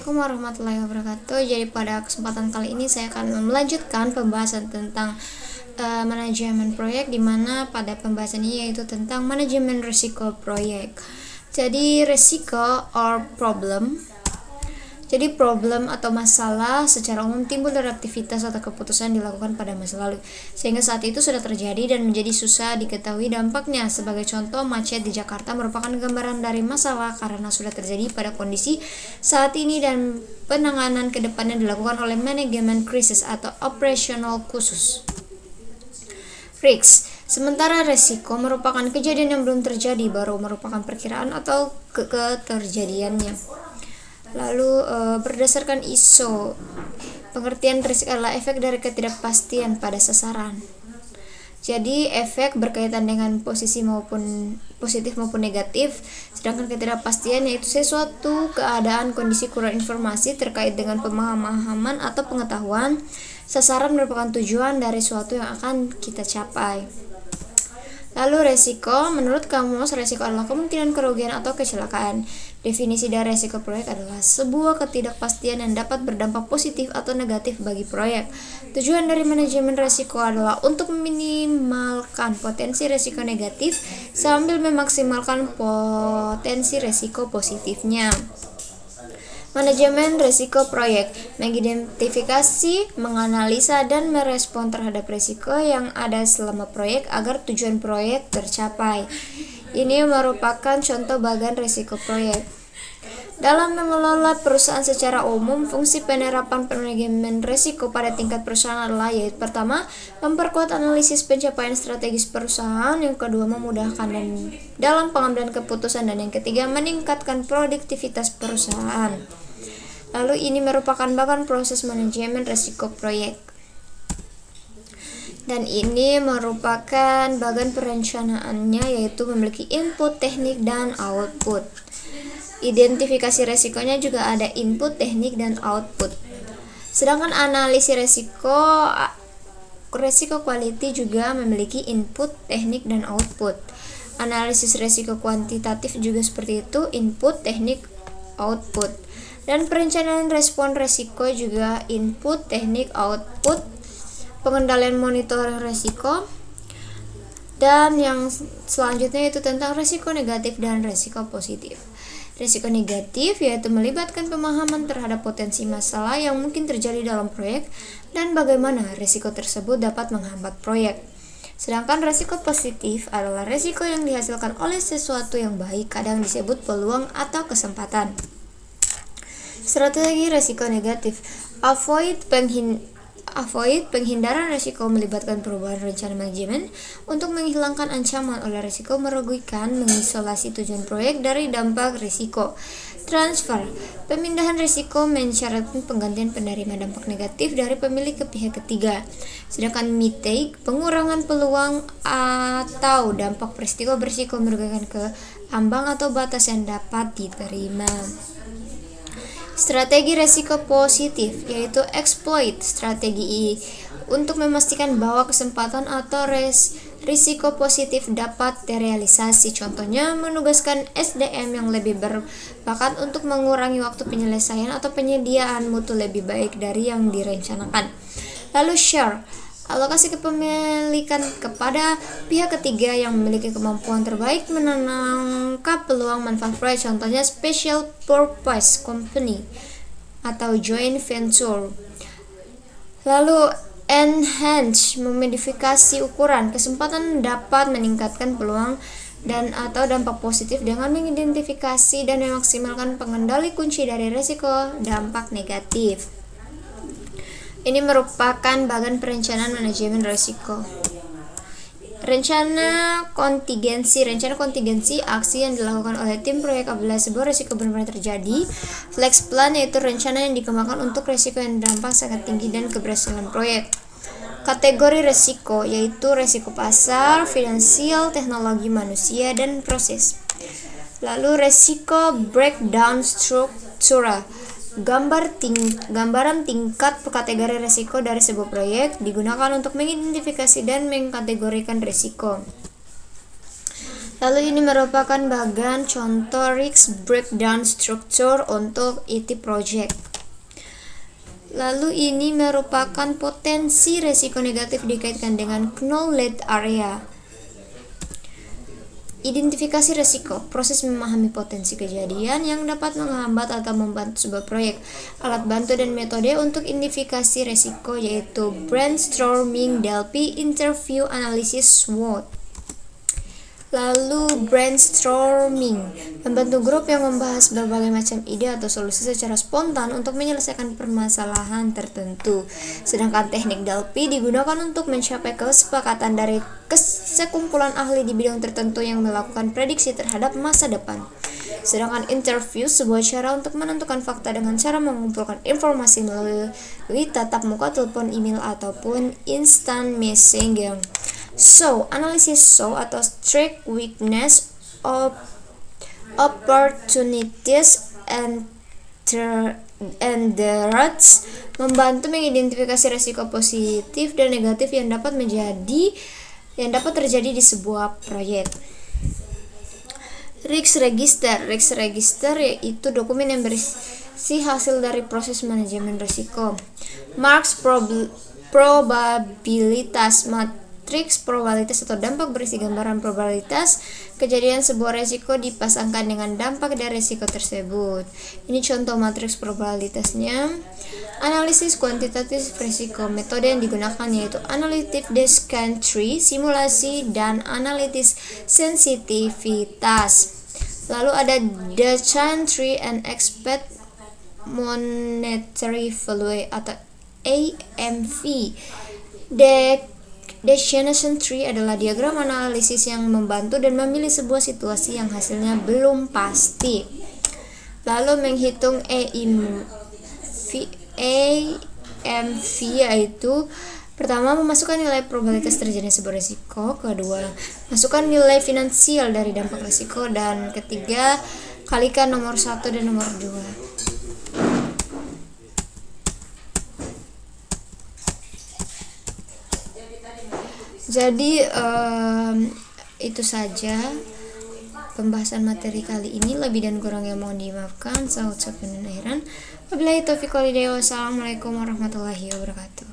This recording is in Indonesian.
Assalamualaikum warahmatullahi wabarakatuh. Jadi pada kesempatan kali ini saya akan melanjutkan pembahasan tentang manajemen proyek, di mana pada pembahasan ini yaitu tentang manajemen risiko proyek. Jadi risiko or problem. Jadi problem atau masalah secara umum timbul dari aktivitas atau keputusan dilakukan pada masa lalu, sehingga saat itu sudah terjadi dan menjadi susah diketahui dampaknya. Sebagai contoh, macet di Jakarta merupakan gambaran dari masalah karena sudah terjadi pada kondisi saat ini dan penanganan kedepannya dilakukan oleh manajemen krisis atau operasional khusus. Risk. Sementara resiko merupakan kejadian yang belum terjadi, baru merupakan perkiraan atau keterjadiannya. Lalu berdasarkan ISO, pengertian risiko adalah efek dari ketidakpastian pada sasaran. Jadi efek berkaitan dengan posisi maupun positif maupun negatif, sedangkan ketidakpastian yaitu sesuatu keadaan, kondisi, kurang informasi terkait dengan pemahaman atau pengetahuan. Sasaran merupakan tujuan dari suatu yang akan kita capai. Lalu resiko, menurut kamus, resiko adalah kemungkinan kerugian atau kecelakaan. Definisi dari resiko proyek adalah sebuah ketidakpastian yang dapat berdampak positif atau negatif bagi proyek. Tujuan dari manajemen resiko adalah untuk meminimalkan potensi resiko negatif sambil memaksimalkan potensi resiko positifnya. Manajemen risiko proyek mengidentifikasi, menganalisa, dan merespon terhadap risiko yang ada selama proyek agar tujuan proyek tercapai. Ini merupakan contoh bagian risiko proyek. Dalam mengelola perusahaan secara umum, fungsi penerapan manajemen risiko pada tingkat perusahaan adalah yaitu pertama, memperkuat analisis pencapaian strategis perusahaan, yang kedua, memudahkan dalam pengambilan keputusan, dan yang ketiga, meningkatkan produktivitas perusahaan. Lalu ini merupakan bagian proses manajemen risiko proyek. Dan ini merupakan bagian perencanaannya, yaitu memiliki input teknik dan output. Identifikasi resikonya juga ada input teknik dan output. Sedangkan analisis resiko quality juga memiliki input teknik dan output. Analisis resiko kuantitatif juga seperti itu, input teknik output. Dan perencanaan respon resiko juga input teknik output. Pengendalian monitoring resiko. Dan yang selanjutnya itu tentang resiko negatif dan resiko positif. Risiko negatif yaitu melibatkan pemahaman terhadap potensi masalah yang mungkin terjadi dalam proyek dan bagaimana risiko tersebut dapat menghambat proyek. Sedangkan risiko positif adalah risiko yang dihasilkan oleh sesuatu yang baik, kadang disebut peluang atau kesempatan. Strategi risiko negatif. Avoid penghindaran risiko melibatkan perubahan rencana manajemen untuk menghilangkan ancaman oleh risiko merugikan, mengisolasi tujuan proyek dari dampak risiko. Transfer, pemindahan risiko mensyaratkan penggantian penerima dampak negatif dari pemilik ke pihak ketiga. Sedangkan mitigate, pengurangan peluang atau dampak peristiwa berisiko merugikan ke ambang atau batas yang dapat diterima. Strategi risiko positif yaitu exploit, strategi untuk memastikan bahwa kesempatan atau risiko positif dapat terrealisasi. Contohnya menugaskan SDM yang lebih berbakat untuk mengurangi waktu penyelesaian atau penyediaan mutu lebih baik dari yang direncanakan. Lalu share, alokasi kepemilikan kepada pihak ketiga yang memiliki kemampuan terbaik menangkap peluang manfaat proyek, contohnya special purpose company atau joint venture. Lalu enhance, memodifikasi ukuran kesempatan dapat meningkatkan peluang dan atau dampak positif dengan mengidentifikasi dan memaksimalkan pengendali kunci dari risiko dampak negatif. Ini merupakan bagian perencanaan manajemen risiko. Rencana kontingensi aksi yang dilakukan oleh tim proyek apabila sebuah risiko benar-benar terjadi. Flex plan yaitu rencana yang dikembangkan untuk risiko yang dampak sangat tinggi dan keberhasilan proyek. Kategori risiko yaitu risiko pasar, finansial, teknologi, manusia, dan proses. Lalu risiko breakdown struktural, gambaran tingkat kategori risiko dari sebuah proyek digunakan untuk mengidentifikasi dan mengkategorikan risiko. Lalu ini merupakan bagian contoh risk breakdown structure untuk IT project. Lalu ini merupakan potensi resiko negatif dikaitkan dengan knowledge area. Identifikasi resiko, proses memahami potensi kejadian yang dapat menghambat atau membantu sebuah proyek. Alat bantu dan metode untuk identifikasi resiko yaitu brainstorming, DLP, interview, analisis, SWOT. Lalu brainstorming, membantu grup yang membahas berbagai macam ide atau solusi secara spontan untuk menyelesaikan permasalahan tertentu. Sedangkan teknik DLP digunakan untuk mencapai kesepakatan dari sekumpulan ahli di bidang tertentu yang melakukan prediksi terhadap masa depan. Sedangkan interview, sebuah cara untuk menentukan fakta dengan cara mengumpulkan informasi melalui tatap muka, telepon, email, ataupun instant messaging. Analisis SWOT atau strength, weakness, opportunities, and threats membantu mengidentifikasi risiko positif dan negatif yang dapat terjadi di sebuah proyek. Risk register yaitu dokumen yang berisi hasil dari proses manajemen risiko. Marks probabilitas, matriks probabilitas atau dampak berisi gambaran probabilitas kejadian sebuah risiko dipasangkan dengan dampak dari risiko tersebut. Ini contoh matriks probabilitasnya. Analisis kuantitatif risiko, metode yang digunakan yaitu analytic Bayesian tree, simulasi, dan analisis sensitivitas. Lalu ada Bayesian tree and expect monetary value atau AMV. Destination tree adalah diagram analisis yang membantu dan memilih sebuah situasi yang hasilnya belum pasti. Lalu menghitung AMV yaitu pertama, memasukkan nilai probabilitas terjadinya sebuah risiko, kedua, masukkan nilai finansial dari dampak risiko, dan ketiga, kalikan nomor 1 dan nomor 2. Jadi itu saja pembahasan materi kali ini. Lebih dan kurangnya mohon dimaafkan. Saya ucapkan dan akhiran. Wabillahi taufiq wal hidayah. Wassalamualaikum warahmatullahi wabarakatuh.